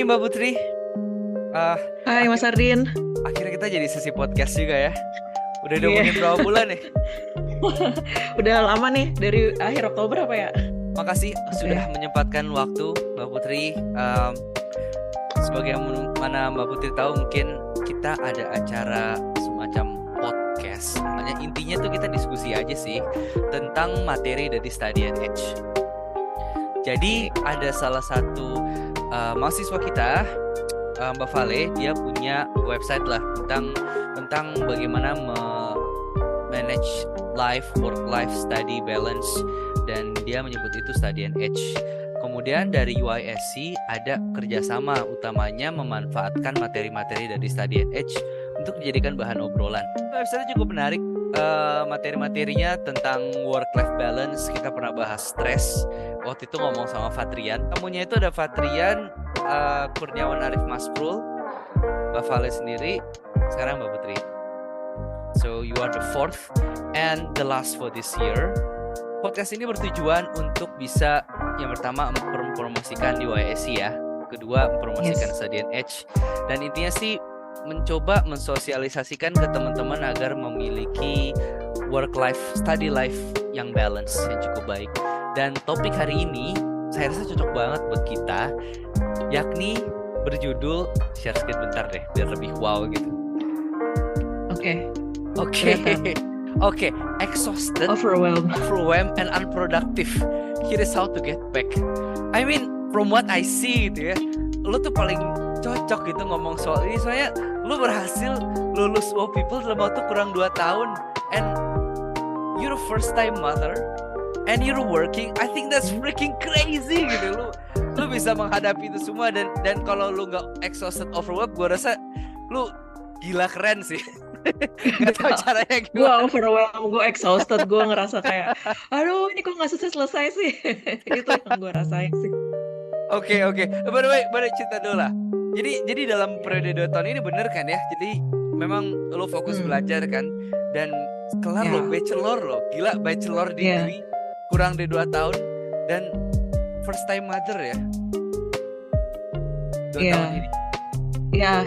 Mbak Putri. Ah, Hai Mas akhir, Ardin. akhirnya kita jadi sesi podcast juga ya. Udah Iya, diomongin berapa bulan nih? udah lama nih dari akhir Oktober apa ya? Makasih sudah Oke. menyempatkan waktu Mbak Putri. Sebagaimana Mbak Putri tahu, mungkin kita ada acara semacam podcast. Hanya intinya tuh kita diskusi aja sih tentang materi dari Study and Edge. Jadi ada salah satu mahasiswa kita, Mbak Vale, dia punya website lah tentang bagaimana manage work-life study balance, dan dia menyebut itu Study and Edge. Kemudian dari UISC ada kerjasama, utamanya memanfaatkan materi-materi dari Study and Edge untuk dijadikan bahan obrolan. Website cukup menarik. Materi-materinya tentang work-life balance. Kita pernah bahas stres. Waktu itu ngomong sama Fatrian. Tamunya itu ada Fatrian, Kurniawan Arif Masprul, Mbak Vale sendiri, sekarang Mbak Putri. So you are the fourth and the last for this year. Podcast ini bertujuan untuk bisa, yang pertama, mempromosikan di YSC ya. Kedua, mempromosikan Yes. Study and Edge. Dan intinya sih mencoba mensosialisasikan ke teman-teman agar memiliki study life yang balance, yang cukup baik. Dan topik hari ini saya rasa cocok banget buat kita, yakni berjudul, share screen bentar deh biar lebih wow gitu. Oke. Oke. Kelihatan. Oke, exhausted, overwhelmed and unproductive. Here is how to get back. I mean, from what I see gitu ya, lu tuh paling cocok gitu ngomong soal ini, soalnya lu berhasil lulus people dalam waktu kurang 2 tahun, and you're a first time mother and you're working. I think that's freaking crazy gitu. Lu bisa menghadapi itu semua, dan kalau lu nggak exhausted, overwhelmed, gue rasa lu gila keren sih. Gak tahu caranya Gue gimana. overwhelmed, gue exhausted, gue ngerasa kayak, aduh ini kok nggak selesai sih. Itu yang gue rasain sih. Oke. By the way, cerita dulu lah. Jadi dalam periode 2 tahun ini bener kan ya? Jadi memang lo fokus belajar kan, dan kelar Ya. lo bachelor lo, gila, bachelor Ya. degree kurang dari 2 tahun, dan first time mother ya. 2 Ya. tahun ini. Ya,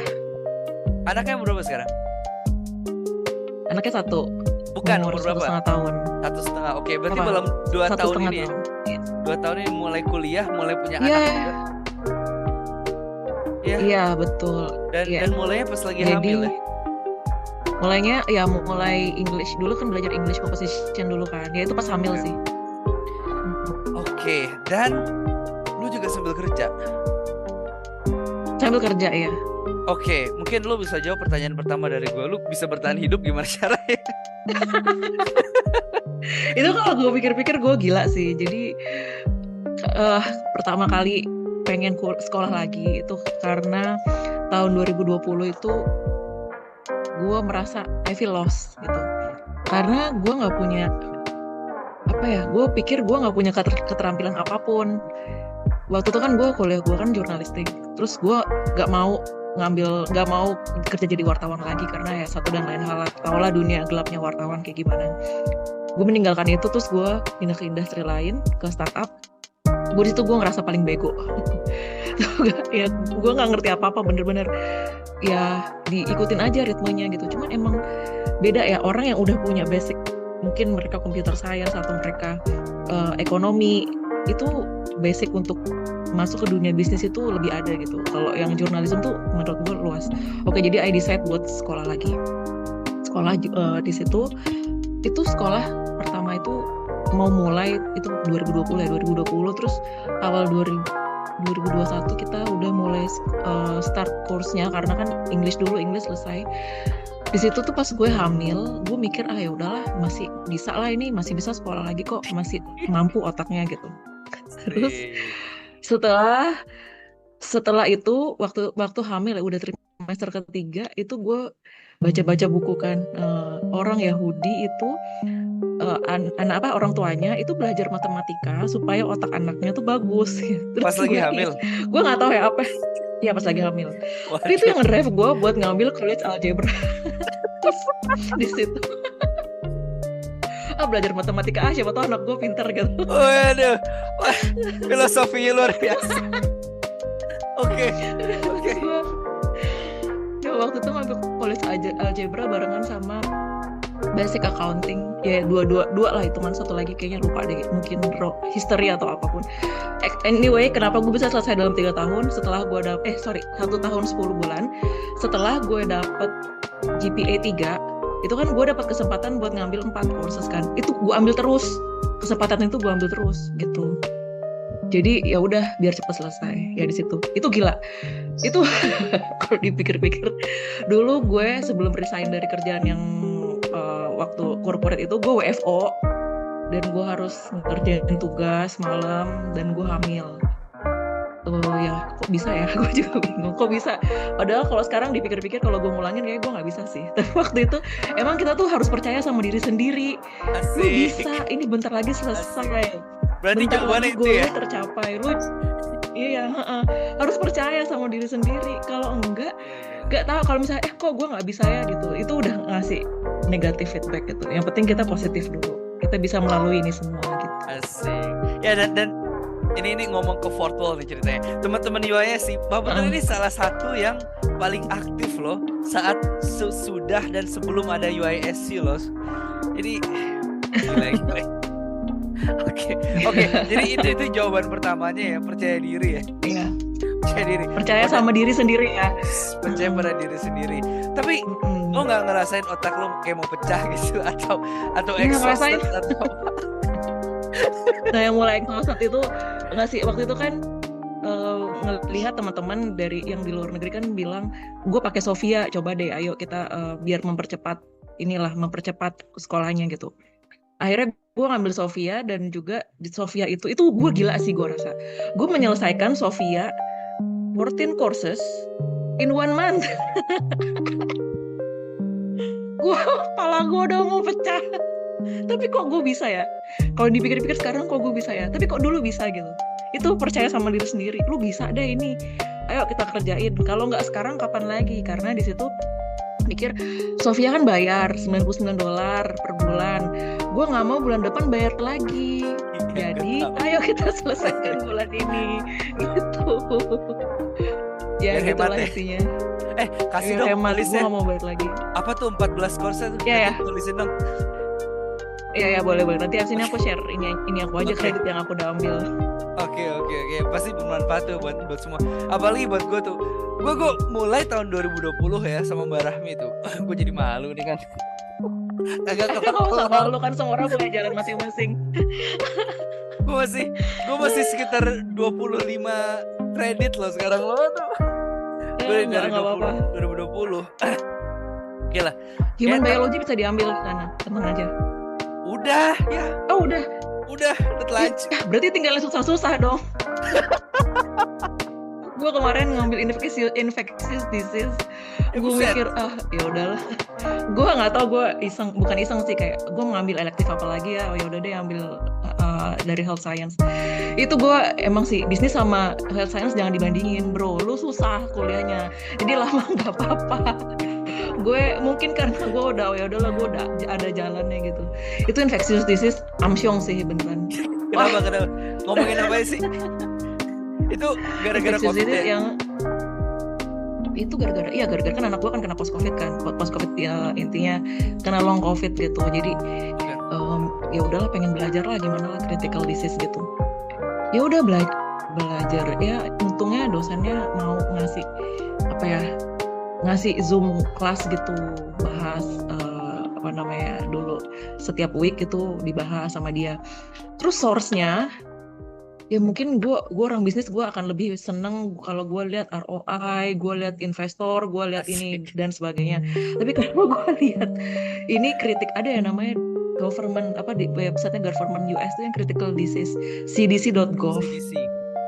Anaknya berapa sekarang? anaknya 1. Bukan, Umur umur berapa? 1,5 tahun. 1,5. Oke, berarti Apa? belum 2 tahun 1,5 ini ya. tahun. Iya. 2 tahun ini mulai kuliah, mulai punya Iya. anak juga. Ya. Iya, betul. Dan Iya. dan mulainya pas lagi Jadi hamil ya. mulai English dulu kan, belajar English composition dulu kan. Ya itu pas hamil Oke. sih. Oke, dan lu juga sambil kerja. Sambil kerja ya. Oke, mungkin lu bisa jawab pertanyaan pertama dari gue. Lu bisa bertahan hidup gimana caranya? Itu kalau gue pikir-pikir gue gila sih. Jadi pertama kali pengen sekolah lagi itu karena tahun 2020 itu gue merasa I feel lost gitu. Karena gue nggak punya gue pikir gue nggak punya keterampilan apapun. Waktu itu kan gue kuliah, gue kan jurnalistik. Terus gue nggak mau kerja jadi wartawan lagi karena ya satu dan lain hal, tau lah dunia gelapnya wartawan kayak gimana. Gue meninggalkan itu, terus gue pindah ke industri lain, ke startup. Gue di situ gue ngerasa paling bego. Ya gue nggak ngerti apa-apa, bener-bener ya diikutin aja ritmenya gitu. Cuman emang beda ya, orang yang udah punya basic, mungkin mereka computer science atau mereka ekonomi, itu basic untuk masuk ke dunia bisnis itu lebih ada gitu. Kalau yang jurnalisme tuh menurut gue luas. Oke, jadi I decide buat sekolah lagi. Sekolah di situ, itu sekolah pertama itu mau mulai itu 2020 terus awal 2021 kita udah mulai start course-nya karena kan English selesai. Di situ tuh pas gue hamil, gue mikir ya udahlah, masih bisa lah, ini masih bisa sekolah lagi kok, masih mampu otaknya gitu. Terus setelah itu waktu hamil ya udah trimester ketiga itu gue baca buku kan, orang Yahudi itu orang tuanya itu belajar matematika supaya otak anaknya tuh bagus. Terus Pas lagi hamil. Gue nggak tahu ya apa. Ya pas lagi hamil. Tapi itu yang ngedrive gue buat ngambil college algebra. Terus di situ belajar matematika, siapa tahu anak gue pinter gitu. Waduh, wah, filosofinya luar biasa. Oke. Terus gue waktu itu ngambil college algebra barengan sama basic accounting. Ya dua lah hitungan, satu lagi kayaknya lupa deh, mungkin history atau apapun. Anyway, kenapa gue bisa selesai dalam 3 tahun setelah gue 1 tahun 10 bulan setelah gue dapet GPA 3, itu kan gue dapat kesempatan buat ngambil 4 courses kan. Itu gue ambil terus. Kesempatan itu gue ambil terus gitu. Jadi ya udah biar cepat selesai. Ya di situ. Itu gila. Itu kalau dipikir-pikir, dulu gue sebelum resign dari kerjaan yang waktu corporate itu, gue WFO dan gue harus ngerjain tugas malam dan gue hamil. Ya kok bisa ya, gue juga bingung kok bisa, padahal kalau sekarang dipikir-pikir kalau gue ngulangin kayak gue nggak bisa sih. Tapi waktu itu emang kita tuh harus percaya sama diri sendiri. Asik. Lu bisa, ini bentar lagi selesai. Berarti bentar jawabannya lagi itu ya tercapai. Lu iya harus percaya sama diri sendiri. Kalau enggak tahu, kalau misalnya kok gue nggak bisa ya gitu, itu udah ngasih negatif feedback gitu. Yang penting kita positif dulu, kita bisa melalui ini semua gitu. Asik. Ya dan ini ngomong ke fourth wall nih ceritanya. Teman-teman UIS sih, Pak Betul ini salah satu yang paling aktif loh saat sudah dan sebelum ada UISC loh. Jadi gila. Oke. Jadi itu jawaban pertamanya ya, percaya diri ya. Iya. Percaya diri. Percaya sama diri sendiri ya. Percaya pada diri sendiri. Tapi lo nggak ngerasain otak lo kayak mau pecah gitu atau exhausted atau Nah yang mulai exhausted itu nggak sih, waktu itu kan ngelihat teman-teman dari yang di luar negeri kan bilang, gue pakai Sofia, coba deh ayo kita biar mempercepat sekolahnya gitu. Akhirnya gue ngambil Sofia, dan juga di Sofia itu gue gila sih, gue rasa gue menyelesaikan Sofia 14 courses in 1 month. Kepala gue udah mau pecah. Tapi kok gue bisa ya? Kalau dipikir-pikir sekarang kok gue bisa ya? Tapi kok dulu bisa gitu? Itu percaya sama diri sendiri. Lu bisa deh ini. Ayo kita kerjain. Kalau nggak sekarang kapan lagi? Karena di situ mikir Sofia kan bayar $99 per bulan. Gue nggak mau bulan depan bayar lagi. Jadi ayo kita selesaikan bulan ini. Gitu. Ya gitulah intinya. Kasih dong tulisnya. Gue nggak mau bayar lagi. Apa tuh 14 course tuh? Ya. Tulisin dong. Iya boleh. Nanti abis ini aku share ini aku aja kredit yang aku udah ambil. Oke. Pasti bermanfaat tuh buat semua. Apalagi buat gue tuh. Gue mulai tahun 2020 ya sama Mbak Rahmi tuh. Gue jadi malu nih kan. Agak sama lu kan, semua orang punya jalan masing-masing. Gue masih sekitar 25 kredit loh sekarang lo tuh. Gue dari 2020. Oke lah. Human biology bisa diambil sana, tenang aja. Udah ya. Oh udah telanjut. Berarti tinggal susah-susah dong. Gue kemarin ngambil infectious disease. Gue mikir ya udahlah. Gue nggak tahu, gue bukan iseng sih, kayak gue ngambil elektif apa lagi ya. Oh ya udah deh ambil dari health science. Itu gue emang sih bisnis sama health science jangan dibandingin bro. Lu susah kuliahnya. Jadi lama nggak apa-apa. Gue mungkin karena gue udah gue udah ada jalannya gitu. Itu infectious disease amsyong sih beneran. Kenapa? Ngomongin apa sih? Itu gara-gara COVID ya? Yang itu gara-gara kan anak gue kan kena post covid ya, intinya kena long covid gitu. Jadi ya udahlah, pengen belajar lah gimana lah critical disease gitu. Ya udah belajar ya, untungnya dosennya mau ngasih Zoom kelas gitu, bahas dulu setiap week itu dibahas sama dia. Terus source-nya ya mungkin gue orang bisnis, gue akan lebih seneng kalau gue lihat ROI, gue lihat investor, gue lihat ini dan sebagainya. Tapi kalau gue lihat ini kritik, ada yang namanya government di websitenya government US itu yang critical disease, cdc.gov.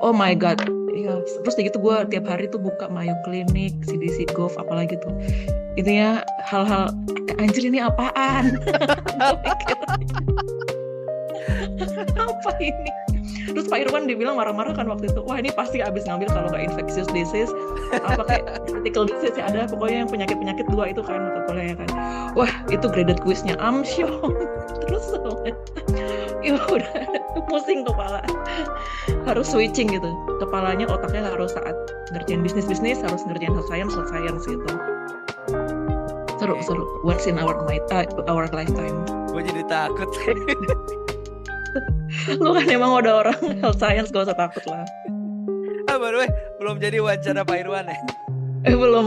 Oh my god. Ya, terus gitu gue tiap hari tuh buka Mayo Clinic, CDC.gov, apalagi tuh. Intinya hal-hal anjir ini apaan? Apa ini? Terus Pak Irwan dibilang marah-marah kan waktu itu, wah ini pasti abis ngambil kalau nggak infectious disease, apa kayak critical disease ya, ada pokoknya yang penyakit 2 itu kan mata kuliahnya kan. Wah itu graded quiznya amsyong. Terus ya udah Pusing kepala. Harus switching gitu. Kepalanya, otaknya harus saat ngerjain bisnis harus ngerjain health science gitu. Seru. Once in our lifetime. Gue jadi takut. Lu kan emang udah orang health science, gak usah takut lah. Baru belum jadi wawancara Pak Irwan ya. Belum.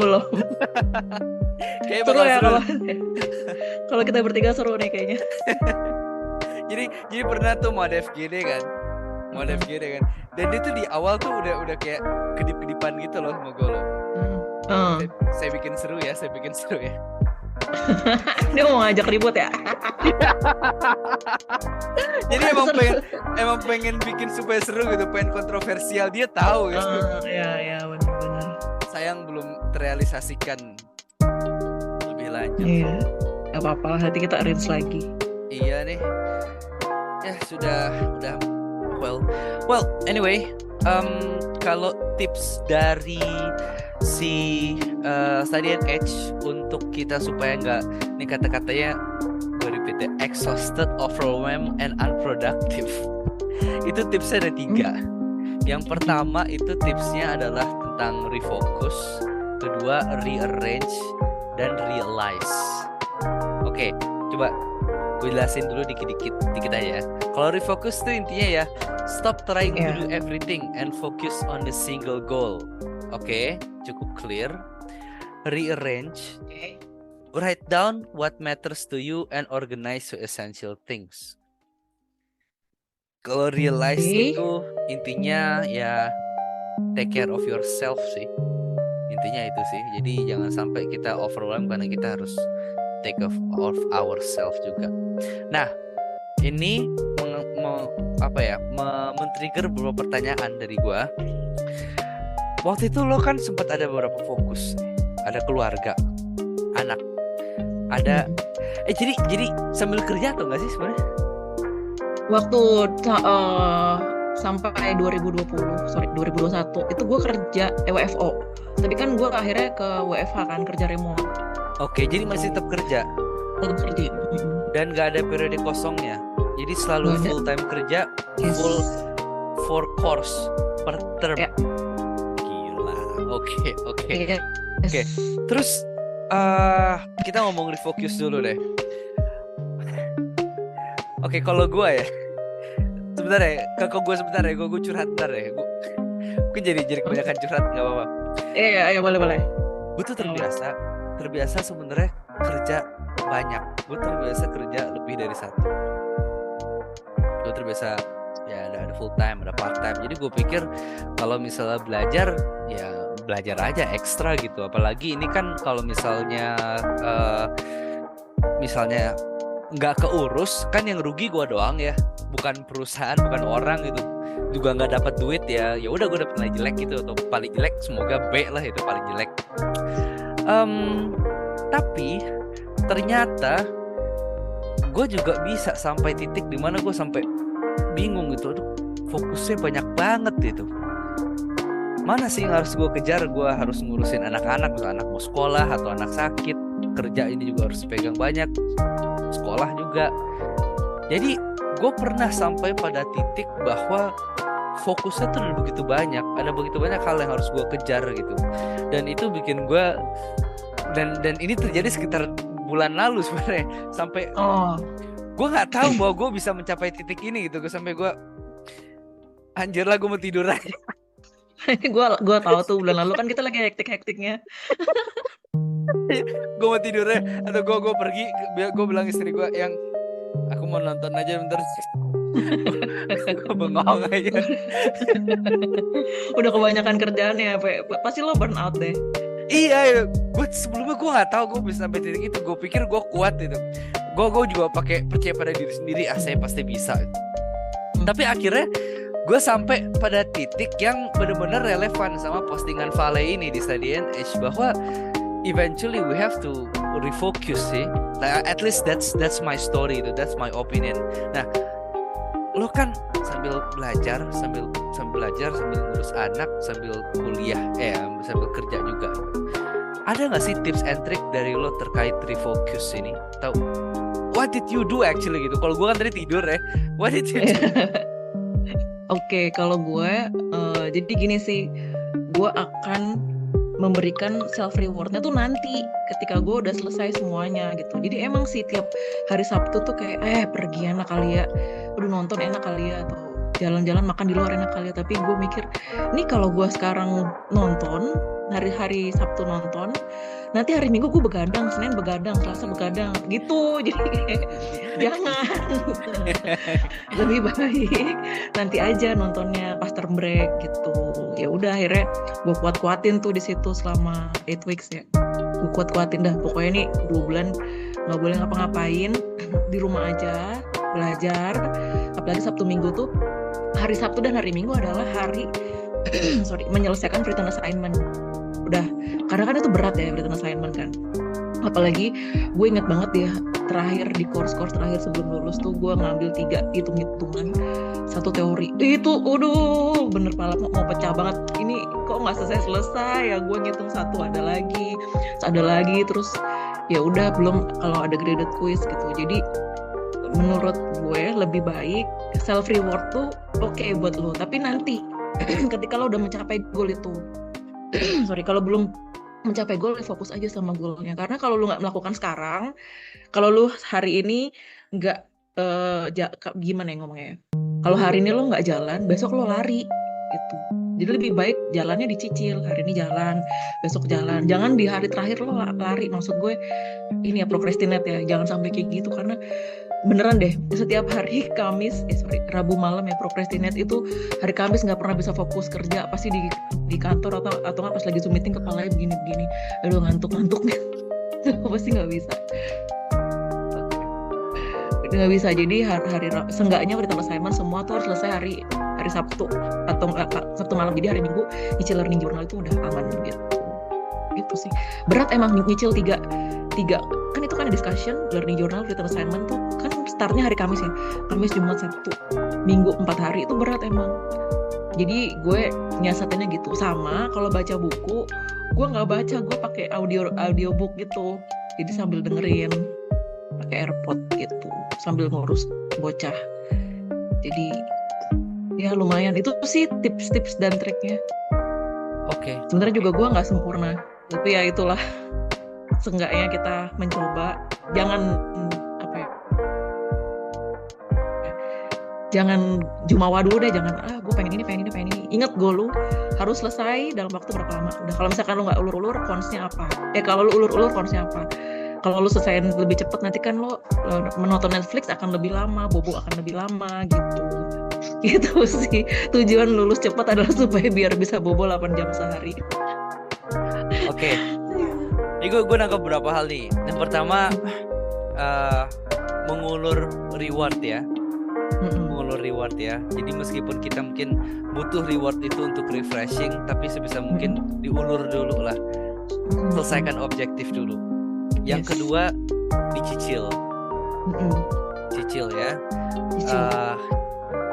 Kayak Seru bakal ya seru. kalau kita bertiga seru nih kayaknya. Jadi pernah tuh modef gini kan. Dan dia tuh di awal tuh udah kayak kedip-kedipan gitu loh sama gue loh. Saya bikin seru ya. Dia mau ngajak ribut ya. Jadi emang pengen bikin supaya seru gitu, pengen kontroversial, dia tahu gitu. Ya benar. Sayang belum terrealisasikan lebih lanjut. Iya. Gak apa-apa lah, nanti kita arrange lagi. Iya nih. Ya sudah well anyway, kalau tips dari si Study Edge untuk kita supaya nggak, ini kata-katanya gue repeat ya, exhausted, overwhelmed, and unproductive. Itu tipsnya ada 3. Yang pertama itu tipsnya adalah tentang refocus, kedua rearrange, dan realize. Oke, coba gue jelasin dulu dikit aja ya. Kalau refocus itu intinya ya, stop trying to do everything and focus on the single goal. Oke, cukup clear. Rearrange, write down what matters to you and organize your essential things. Kalau realize itu intinya ya take care of yourself sih. Intinya itu sih. Jadi jangan sampai kita overwhelmed karena kita harus take care of ourselves juga. Nah, ini men-trigger beberapa pertanyaan dari gua. Waktu itu lo kan sempat ada beberapa fokus, ada keluarga, anak, ada jadi sambil kerja atau enggak sih sebenarnya? Waktu sampai 2021 itu gue kerja WFO. Tapi kan gue akhirnya ke WFH kan, kerja remote. Oke, jadi masih tetap kerja. Tetap kerja. Dan nggak ada periode kosongnya. Jadi selalu full time kerja, full 4 course per term. Ya. Oke. Yes. Oke. Terus kita ngomong refocus dulu deh. Oke, kalau gue ya, sebentar ya, gue curhat bentar ya. Gue jadi kebanyakan curhat, nggak apa-apa. Iya, boleh. Gue tuh terbiasa sebenarnya kerja banyak. Gue terbiasa kerja lebih dari 1. Gue terbiasa ya ada full time, ada part time. Jadi gue pikir kalau misalnya belajar ya belajar aja ekstra gitu. Apalagi ini kan kalau misalnya nggak keurus kan yang rugi gue doang ya, bukan perusahaan, bukan orang gitu. Juga nggak dapat duit ya udah gue dapet nilai jelek gitu, atau paling jelek semoga B lah, itu paling jelek. Tapi ternyata gue juga bisa sampai titik dimana gue sampai bingung gitu, aduh fokusnya banyak banget gitu. Mana sih yang harus gue kejar? Gue harus ngurusin anak-anak, misalnya anak mau sekolah atau anak sakit, kerja ini juga harus pegang banyak, sekolah juga. Jadi gue pernah sampai pada titik bahwa fokusnya tuh udah begitu banyak, ada begitu banyak hal yang harus gue kejar gitu. Dan itu bikin gue, dan ini terjadi sekitar bulan lalu sebenarnya, sampai gue nggak tahu bahwa gue bisa mencapai titik ini gitu. Sampai gue anjir lah, gue mau tidur aja. Gue tahu tuh bulan lalu kan kita lagi hektik-hektiknya. Gue mau tidurnya, atau gue pergi, gue bilang istri gue yang aku mau nonton aja bentar. Gue bengong aja. Udah kebanyakan kerjaan ya, pasti lo burn out deh. Iya, gue sebelumnya gue nggak tahu gue bisa sampai titik itu. Gue pikir gue kuat gitu. Gue juga percaya pada diri sendiri, saya pasti bisa. Tapi akhirnya gue sampai pada titik yang benar-benar relevan sama postingan Vale ini di Study Edge, bahwa eventually we have to refocus sih. Like, at least that's my story, that's my opinion. Nah, lo kan sambil belajar, sambil ngurus anak, sambil kuliah, sambil kerja juga. Ada nggak sih tips and trick dari lo terkait refocus ini? Tahu? What did you do actually gitu? Kalau gue kan tadi tidur ya. What did you do? Oke, kalau gue jadi gini sih, gue akan memberikan self rewardnya tuh nanti ketika gue udah selesai semuanya gitu. Jadi emang sih tiap hari Sabtu tuh kayak pergi enak kali ya, udah nonton enak kali ya, atau jalan-jalan makan di luar enak kali ya. Tapi gue mikir, nih kalau gue sekarang nonton hari-hari Sabtu nonton, nanti hari Minggu gue begadang, Senin begadang, Selasa begadang gitu. Jadi kayak jangan. Lebih baik nanti aja nontonnya pas term break gitu. Ya udah akhirnya gue kuat-kuatin tuh di situ selama 8 weeks ya. Gue kuat-kuatin dah, pokoknya nih 2 bulan nggak boleh ngapa-ngapain, di rumah aja belajar. Apalagi Sabtu Minggu tuh, hari Sabtu dan hari Minggu adalah hari menyelesaikan written assignment. Udah, karena kan itu berat ya written assignment kan. Apalagi gue inget banget ya, terakhir di course terakhir sebelum lulus tuh gue ngambil 3 hitung-hitungan, 1 teori. Itu bener pala mau pecah banget. Ini kok nggak selesai ya, gue ngitung 1 ada lagi terus ya udah, belum kalau ada graded quiz gitu. Jadi menurut gue lebih baik self reward tuh oke buat lo, tapi nanti ketika lo udah mencapai goal itu kalau belum mencapai goal, fokus aja sama goalnya. Karena kalau lu nggak melakukan sekarang, kalau lu hari ini nggak gimana ya ngomongnya, kalau hari ini lo nggak jalan, besok lo lari gitu. Jadi lebih baik jalannya dicicil, hari ini jalan, besok jalan. Jangan di hari terakhir lo lari. Maksud gue ini ya, procrastinate ya, jangan sampai kayak gitu. Karena beneran deh, setiap hari Rabu malam ya procrastinate itu. Hari Kamis nggak pernah bisa fokus kerja, pasti di kantor atau nggak pas lagi Zoom meeting kepalanya begini, aduh ngantuk pasti nggak bisa. Nggak bisa. Jadi hari seenggaknya written assignment semua tuh harus selesai hari Sabtu atau Sabtu malam. Jadi hari Minggu nyicil learning journal itu udah aman gitu sih. Berat emang nyicil tiga kan, itu kan discussion, learning journal, written assignment tuh kan startnya hari Kamis ya, Kamis, Jumat, Sabtu, Minggu, 4 hari itu berat emang. Jadi gue nyiasatinnya gitu. Sama kalau baca buku, gue nggak baca, gue pakai audiobook gitu. Jadi sambil dengerin pakai AirPod gitu, sambil ngurus bocah. Jadi ya lumayan. Itu sih tips-tips dan triknya. Oke. Sebenarnya juga gue nggak sempurna, tapi ya itulah, seenggaknya kita mencoba. Jangan jumawa dulu deh, jangan gue pengen ini. Ingat goal lu harus selesai dalam waktu berapa lama. Udah, kalau misalkan lu nggak ulur-ulur, konsnya apa? Kalau lu ulur-ulur, konsnya apa? Kalau lu selesaiin lebih cepat, nanti kan lu menonton Netflix akan lebih lama, bobo akan lebih lama gitu. Gitu sih. Tujuan lulus cepat adalah supaya biar bisa bobo 8 jam sehari. Oke. Ini gue nangkap beberapa hal nih. Yang pertama, mengulur reward ya. Mengulur reward ya. Jadi meskipun kita mungkin butuh reward itu untuk refreshing, tapi sebisa mungkin diulur dulu lah. Selesaikan objektif dulu. Yang kedua, dicicil. Cicil ya.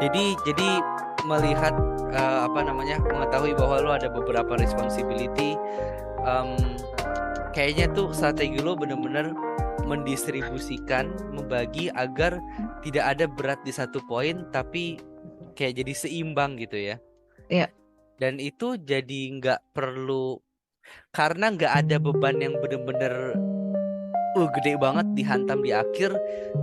Jadi melihat mengetahui bahwa lo ada beberapa responsibility. Kayaknya tuh strategi lo benar-benar mendistribusikan, membagi agar tidak ada berat di satu poin, tapi kayak jadi seimbang gitu ya. Iya. Dan itu jadi nggak perlu, karena nggak ada beban yang benar-benar gede banget dihantam di akhir,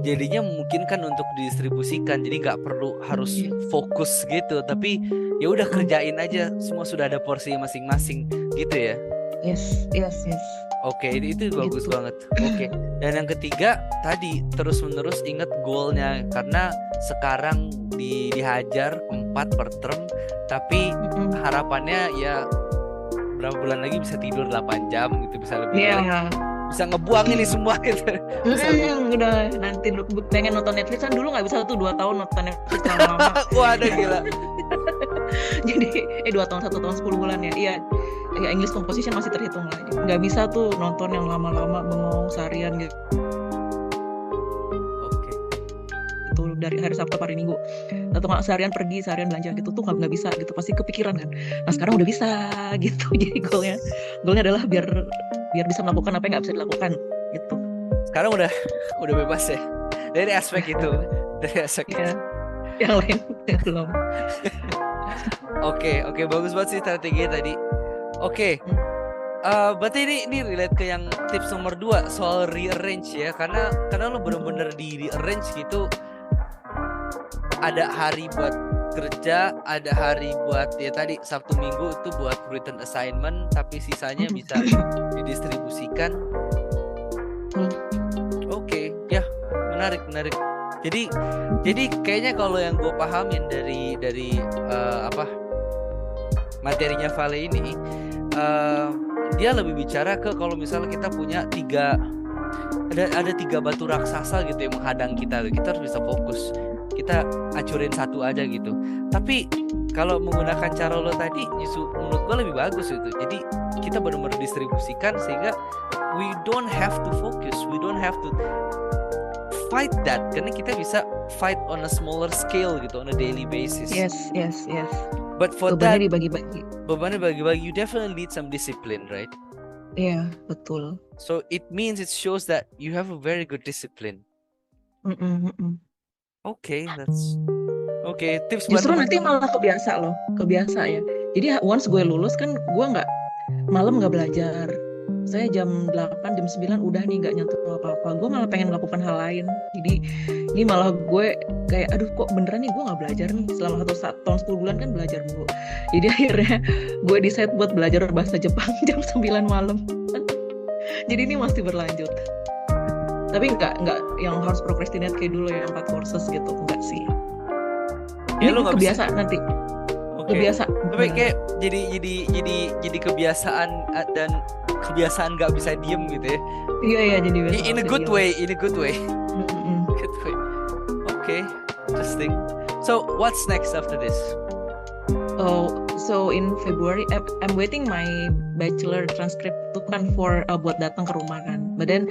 jadinya memungkinkan untuk didistribusikan. Jadi nggak perlu harus fokus gitu, tapi ya udah kerjain aja, semua sudah ada porsinya masing-masing gitu ya. Yes. Oke, itu bagus banget. Oke. Dan yang ketiga tadi, terus-menerus ingat goalnya, karena sekarang dihajar 4 per term, tapi harapannya ya berapa bulan lagi bisa tidur 8 jam gitu, bisa lebih bisa ngebuang ini semua gitu. Udah, nanti pengen nonton Netflix kan dulu nggak bisa tuh 2 tahun nonton Netflix lama-lama. Waduh gila. Jadi 2 tahun, 1 tahun 10 bulan ya. Iya. Ya English composition masih terhitung lah. Nggak bisa tuh nonton yang lama-lama bengong seharian gitu. Oke. Itu dari hari Sabtu hari Minggu. Atau nggak seharian pergi, seharian belanja gitu tuh nggak bisa gitu. Pasti kepikiran kan. Nah sekarang udah bisa gitu. Jadi goalnya adalah biar bisa melakukan apa yang nggak bisa dilakukan gitu. Sekarang udah bebas ya dari aspek itu. Dari aspek itu. Yang lain belum. Oke, bagus banget sih strateginya tadi. Oke. Berarti ini relate ke yang tips nomor 2 soal rearrange ya, karena lo bener-bener di rearrange gitu. Ada hari buat kerja, ada hari buat ya tadi Sabtu Minggu itu buat written assignment, tapi sisanya bisa didistribusikan. Oke, ya menarik. Jadi kayaknya kalau yang gue pahamin dari materinya Vale ini, dia lebih bicara ke kalau misalnya kita punya ada tiga batu raksasa gitu yang menghadang kita harus bisa fokus, kita hancurin satu aja gitu. Tapi kalau menggunakan cara lo tadi justru menurut gue lebih bagus itu. Jadi kita benar-benar distribusikan sehingga we don't have to focus, we don't have to fight that, karena kita bisa fight on a smaller scale gitu, on a daily basis. Yes. But for bebannya that dibagi-bagi. you definitely need some discipline, right? Iya, betul. So it shows that you have a very good discipline. Okay, tips Justru buat nanti malah kebiasa ya. Jadi once gue lulus kan gue malam nggak belajar. Saya jam 8, jam 9 udah nih nggak nyentuh apa-apa. Gue malah pengen melakukan hal lain. Jadi ini malah gue kayak aduh kok beneran nih gue nggak belajar nih selama 1 tahun 10 bulan kan belajar mulu. Jadi akhirnya gue decide buat belajar bahasa Jepang jam 9 malam. Jadi ini masih berlanjut. Tapi nggak yang harus procrastinate kayak dulu ya 4 courses gitu, enggak sih. Ini kebiasaan nanti. Kebiasaan. Tapi kayak jadi kebiasaan dan kebiasaan nggak bisa diem gitu ya. Iya jadi biasa. In a good way. Good way. Okay, interesting. So what's next after this? So in February I'm waiting my bachelor transcript itu kan buat datang ke rumah kan. But then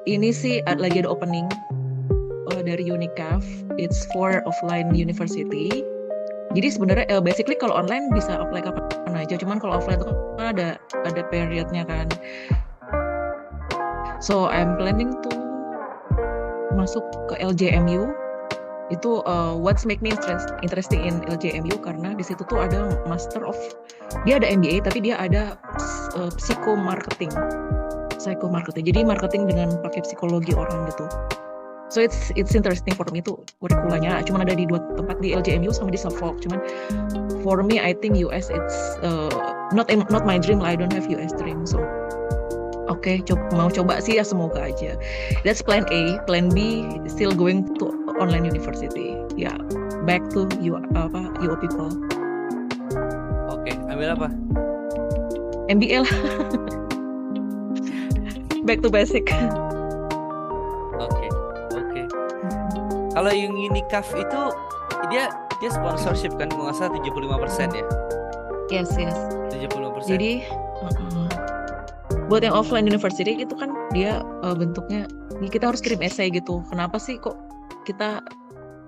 ini sih lagi ada opening dari Unicaf. It's for offline university. Jadi sebenarnya basically kalau online bisa apply kapan aja. Cuman kalau offline itu kan ada periodnya kan. So I'm planning to masuk ke LJMU. Itu what's make me interesting in LJMU karena di situ tuh ada master of, dia ada MBA tapi dia ada psychomarketing. Jadi marketing dengan pakai psikologi orang gitu. So it's interesting for me tuh kurikulanya. Cuman ada di 2 tempat, di LJMU sama di Suffolk. Cuman for me I think US it's not my dream lah. I don't have US dream. So mau coba sih ya, semoga aja. That's plan A. Plan B still going to online university. Ya, back to UO people. Oke, ambil apa? MBA lah. Back to basic. Oke. Kalau yang Unicaf itu dia sponsorship kan, kalau nggak salah 75% ya? Yes. 75%. Jadi buat yang offline university itu kan dia bentuknya kita harus kirim essay gitu. Kenapa sih kok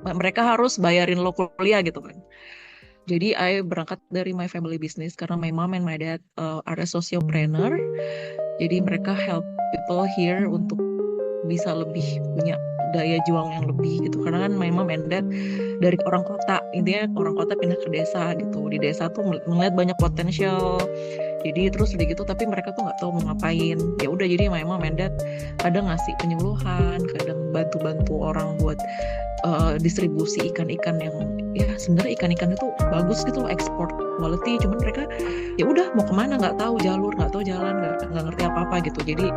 mereka harus bayarin lo kuliah gitu kan? Jadi I berangkat dari my family business karena my mom and my dad are a sociopreneur. Jadi mereka help people here untuk bisa lebih punya daya juang yang lebih gitu. Karena kan my mom and dad dari orang kota, intinya orang kota pindah ke desa gitu. Di desa tuh melihat banyak potensial. Jadi terus udah gitu, tapi mereka tuh nggak tahu mau ngapain. Ya udah, jadi my mom and dad kadang ngasih penyuluhan, kadang bantu orang buat distribusi ikan-ikan yang ya sebenarnya ikan-ikan itu bagus gitu loh, ekspor quality. Cuman mereka ya udah mau kemana nggak tahu jalur, nggak tahu jalan, nggak ngerti apa-apa gitu. Jadi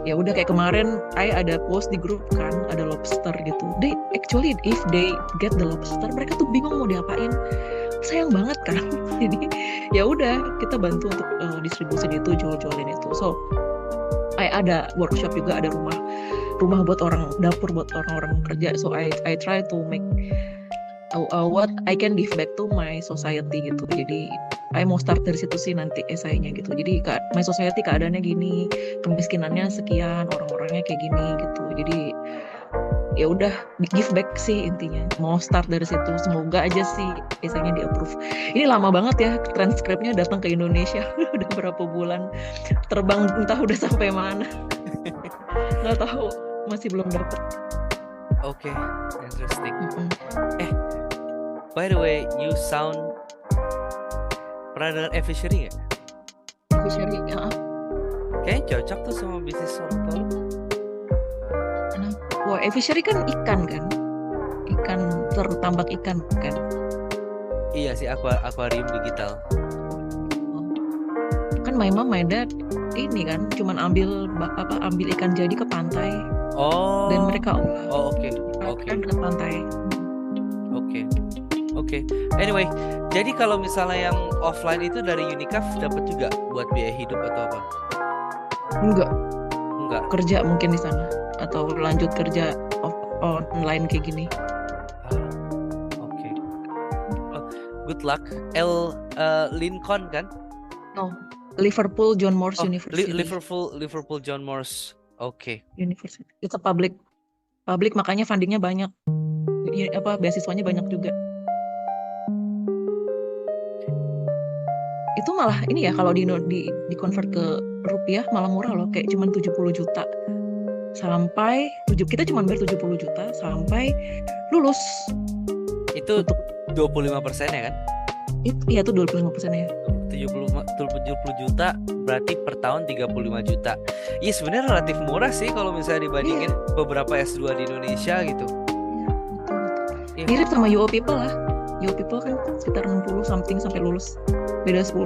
ya udah kayak kemarin ada post di grup kan, ada lobster gitu. They actually if they get the lobster, mereka tuh bingung mau diapain. Sayang banget kan. Jadi ya udah kita bantu untuk distribusi itu, jual-jualin itu. So ada workshop juga, ada rumah buat orang, dapur buat orang-orang kerja. So I try to make what I can give back to my society gitu. Jadi I mau start dari situ sih nanti esainya gitu. Jadi my society keadaannya gini, kemiskinannya sekian, orang-orangnya kayak gini gitu. Jadi ya udah give back sih intinya. Mau start dari situ. Semoga aja sih esainya di approve. Ini lama banget ya transkripnya datang ke Indonesia. Udah berapa bulan terbang, entah udah sampai mana. Nggak tahu, masih belum dapet. Oke, interesting. Mm-mm. By the way, you sound pernah dengar Fishery nggak? Fishery, ya. Kayaknya cocok tuh sama bisnis orang tua lu. Wah, fishery kan ikan kan? Ikan, tertambak ikan kan? Iya sih, akuarium digital. Kan my mom, my dad ini kan cuman ambil ikan jadi ke pantai Oh. dan mereka oke. kan ke pantai. Oke. Anyway, jadi kalau misalnya yang offline itu dari Unicaf dapat juga buat biaya hidup atau apa? Enggak, Enggak. kerja mungkin di sana atau lanjut kerja online kayak gini. Oke. Oh, good luck. Lincoln kan? No, Liverpool John Moores Oh, University. Liverpool John Moores. Oke. University. Itu public, makanya fundingnya banyak. Beasiswanya banyak juga. Itu malah ini ya, kalau di convert ke rupiah malah murah loh, kayak cuman 70 juta sampai kita cuma bayar 70 juta sampai lulus. Itu 25% ya kan? Iya, itu 25% ya. 70 juta berarti per tahun 35 juta. Iya, sebenarnya relatif murah sih kalau misalnya dibandingin beberapa S2 di Indonesia gitu. Iya, betul. Iya. Mirip sama UO People lah. UO People kan sekitar 60 something sampai lulus. Beda 10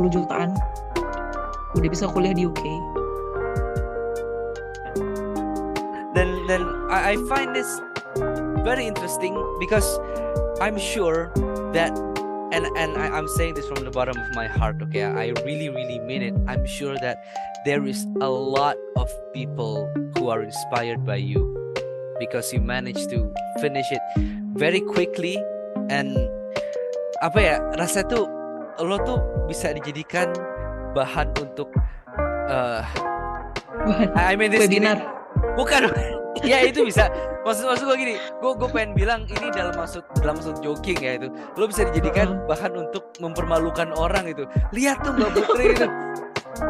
jutaan. Udah bisa kuliah di UK. Dan I find this very interesting because I'm sure that and I'm saying this from the bottom of my heart, okay? I really mean it. I'm sure that there is a lot of people who are inspired by you because you managed to finish it very quickly, and apa ya, rasa tuh lo tuh bisa dijadikan bahan untuk I mean this webinar. Bukan. Ya itu bisa. Maksud gue gini, gue pengen bilang ini dalam maksud joking ya itu. Lo bisa dijadikan bahan untuk mempermalukan orang itu. Lihat tuh Mbak Putri itu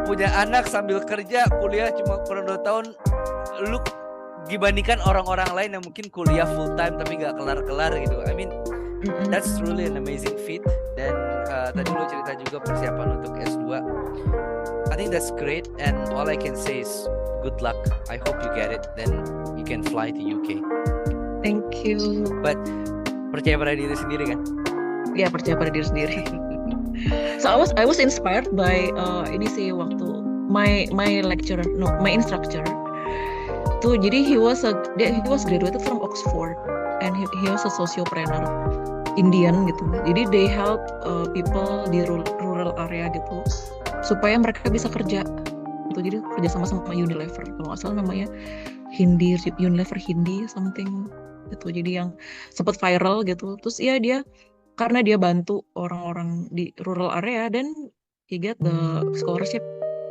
punya anak sambil kerja, kuliah cuma kurang 2 tahun. Lu dibandingkan orang-orang lain yang mungkin kuliah full time tapi gak kelar-kelar gitu. I mean, that's really an amazing feat. Dan tadi lo cerita juga persiapan untuk S2. I think that's great, and all I can say is good luck. I hope you get it, then you can fly to UK. Thank you. But percaya pada diri sendiri kan? Ya, percaya pada diri sendiri. So I was inspired by ini sih waktu my lecturer, my instructor. Tuh, jadi he was graduated from Oxford and he was a sociopreneur Indian gitu. Jadi they help people di rural area gitu supaya mereka bisa kerja. Gitu. Jadi kerja sama Unilever, kalau nggak salah namanya Unilever Hindi something gitu. Jadi yang sempat viral gitu. Terus ya karena dia bantu orang-orang di rural area dan he get the scholarship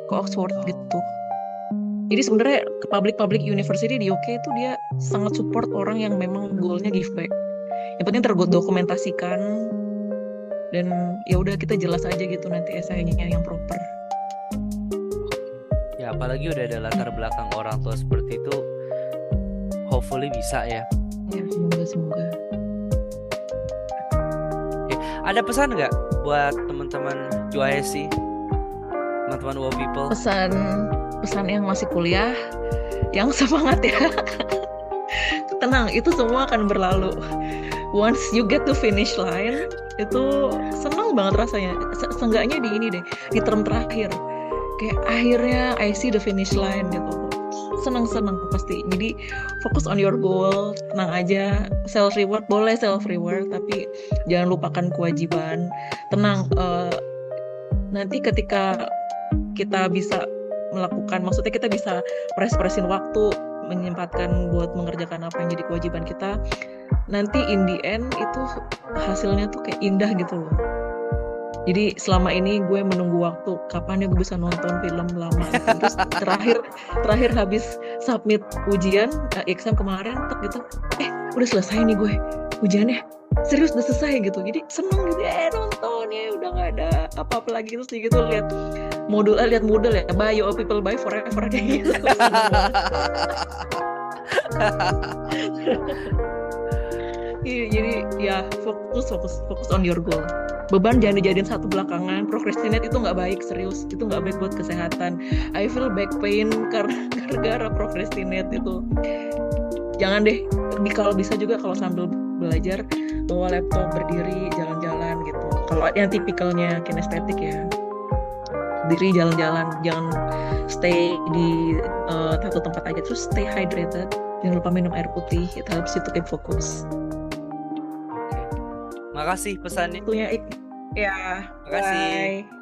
ke Oxford gitu. Jadi sebenarnya ke public university di UK itu dia sangat support orang yang memang goalnya give back. Yang penting terdokumentasikan dan ya udah kita jelas aja gitu nanti esainya yang proper. Ya apalagi udah ada latar belakang orang tua seperti itu, hopefully bisa ya. Ya semoga. Oke. Ada pesan nggak buat teman-teman UISC, teman-teman WOW People? Pesan yang masih kuliah, yang semangat ya. Tenang, itu semua akan berlalu. Once you get to finish line, itu senang banget rasanya. Seenggaknya di term terakhir. Kayak akhirnya I see the finish line gitu. Senang pasti. Jadi fokus on your goal, tenang aja. Self reward boleh tapi jangan lupakan kewajiban. Tenang, nanti ketika kita bisa melakukan, maksudnya kita bisa presin waktu, menyempatkan buat mengerjakan apa yang jadi kewajiban kita, nanti in the end itu hasilnya tuh kayak indah gitu loh. Jadi selama ini gue menunggu waktu kapan ya gue bisa nonton film lama gitu. Terus terakhir habis submit ujian exam kemarin gitu, udah selesai nih gue ujiannya, serius udah selesai gitu. Jadi seneng gitu, nonton ya udah nggak ada apa-apa lagi. Terus gitu lihat modul ya, buy your people buy forever kayak gitu. Iya, jadi ya fokus on your goal. Beban jangan dijadiin satu belakangan. Procrastinate itu nggak baik, serius. Itu nggak baik buat kesehatan. I feel back pain karena gara-gara procrastinate itu. Jangan deh. Kalau bisa juga kalau sambil belajar bawa laptop, berdiri, jalan-jalan gitu. Kalau yang tipikalnya kinestetik ya, diri jalan-jalan, jangan stay di satu tempat aja. Terus stay hydrated. Jangan lupa minum air putih. It helps you to keep focus. Makasih pesannya. Ya, Makasih. bye.